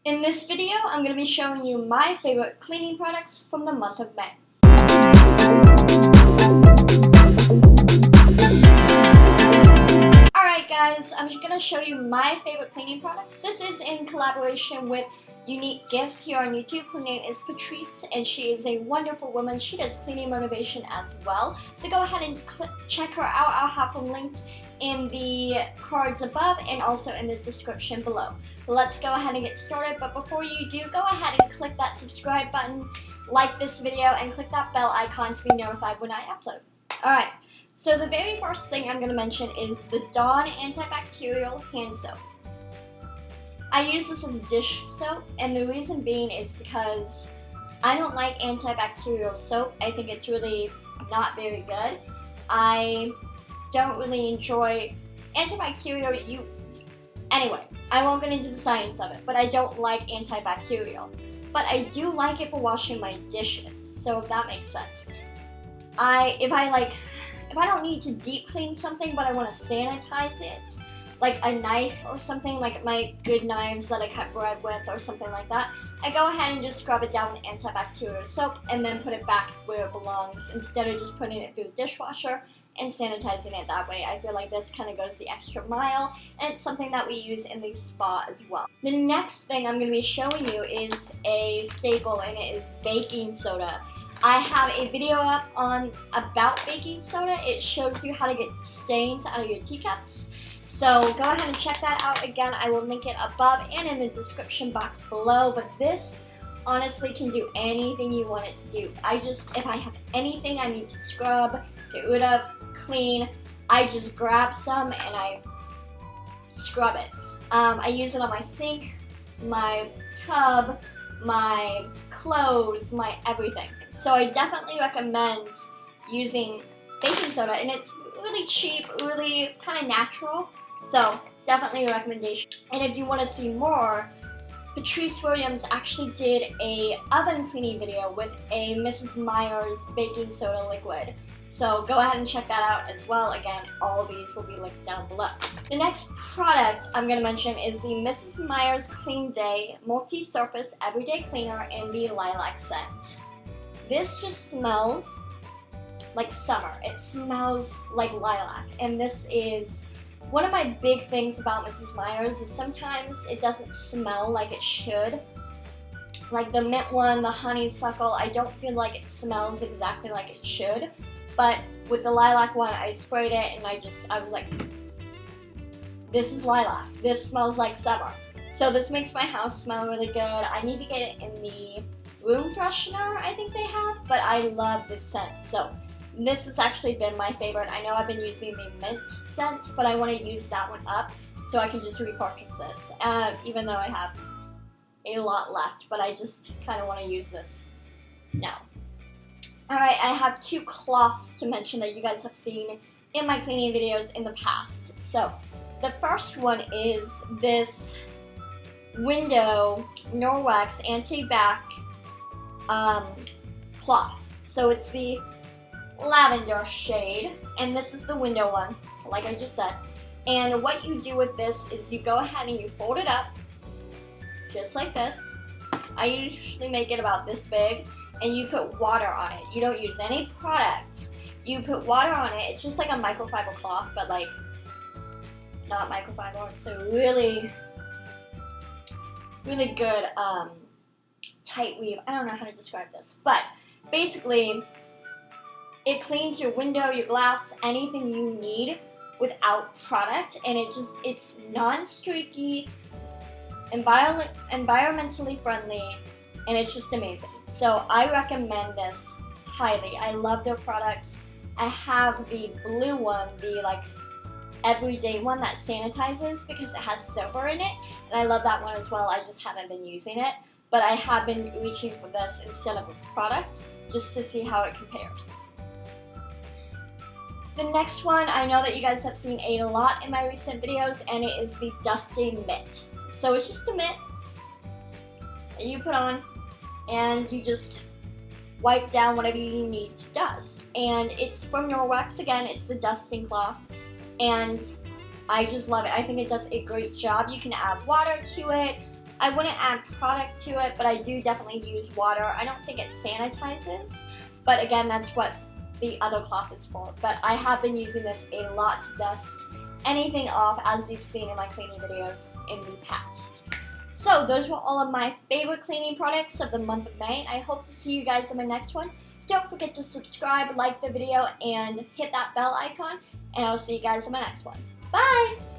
In this video, I'm going to be showing you my favorite cleaning products from the month of May. Alright guys, I'm just going to show you my favorite cleaning products. This is in collaboration with Uneek Gifts here on YouTube. Her name is Patrice and she is a wonderful woman. She does cleaning motivation as well. So go ahead and check her out. I'll have them linked in the cards above and also in the description below. Let's go ahead and get started, but before you do, go ahead and click that subscribe button, like this video, and click that bell icon to be notified when I upload. Alright, so the very first thing I'm going to mention is the Dawn Antibacterial Hand Soap. I use this as dish soap, and the reason being is because I don't like antibacterial soap. I think it's really not very good. I don't really enjoy antibacterial. Anyway, I won't get into the science of it, but I don't like antibacterial. But I do like it for washing my dishes, so if that makes sense. If I don't need to deep clean something, but I want to sanitize it, like a knife or something, like my good knives that I cut bread with or something like that, I go ahead and just scrub it down with antibacterial soap and then put it back where it belongs instead of just putting it through the dishwasher and sanitizing it that way. I feel like this kind of goes the extra mile, and it's something that we use in the spa as well. The next thing I'm going to be showing you is a staple, and it is baking soda. I have a video up about baking soda. It shows you how to get stains out of your teacups. So go ahead and check that out. Again, I will link it above and in the description box below, but this honestly can do anything you want it to do. If I have anything I need to scrub, get rid of, clean, I just grab some and I scrub it. I use it on my sink, my tub, my clothes, my everything. So I definitely recommend using baking soda, and it's really cheap, really kind of natural. So definitely a recommendation. And if you want to see more, Patrice Williams actually did a oven cleaning video with a Mrs. Meyer's baking soda liquid. So go ahead and check that out as well. Again, all of these will be linked down below. The next product I'm going to mention is the Mrs. Meyer's Clean Day Multi-Surface Everyday Cleaner in the Lilac scent. This just smells like summer. It smells like lilac, and this is one of my big things about Mrs. Meyer's is sometimes it doesn't smell like it should. Like the mint one, the honeysuckle, I don't feel like it smells exactly like it should. But with the lilac one, I sprayed it and I was like, this is lilac. This smells like summer. So this makes my house smell really good. I need to get it in the room freshener, I think they have, but I love this scent. So this has actually been my favorite. I know I've been using the mint scent, but I want to use that one up so I can just repurchase this, even though I have a lot left, but I just kind of want to use this now. Alright, I have two cloths to mention that you guys have seen in my cleaning videos in the past. So the first one is this window Norwex anti-bac cloth. So it's the lavender shade, and this is the window one, like I just said. And what you do with this is you go ahead and you fold it up, just like this. I usually make it about this big, and you put water on it. You don't use any products. You put water on it. It's just like a microfiber cloth, but like not microfiber. It's a really, really good tight weave. I don't know how to describe this, but basically it cleans your window, your glass, anything you need without product, and it's non-streaky, environmentally friendly, and it's just amazing. So I recommend this highly. I love their products. I have the blue one, the like everyday one that sanitizes because it has silver in it, and I love that one as well. I just haven't been using it, but I have been reaching for this instead of a product just to see how it compares. The next one, I know that you guys have seen a lot in my recent videos, and it is the Dusting Mitt. So it's just a mitt that you put on, and you just wipe down whatever you need to dust. And it's from Norwex again, it's the dusting cloth, and I just love it. I think it does a great job. You can add water to it, I wouldn't add product to it, but I do definitely use water. I don't think it sanitizes, but again, that's what the other cloth is for. But I have been using this a lot to dust anything off, as you've seen in my cleaning videos in the past. So those were all of my favorite cleaning products of the month of May. I hope to see you guys in my next one. Don't forget to subscribe, like the video, and hit that bell icon. And I'll see you guys in my next one. Bye!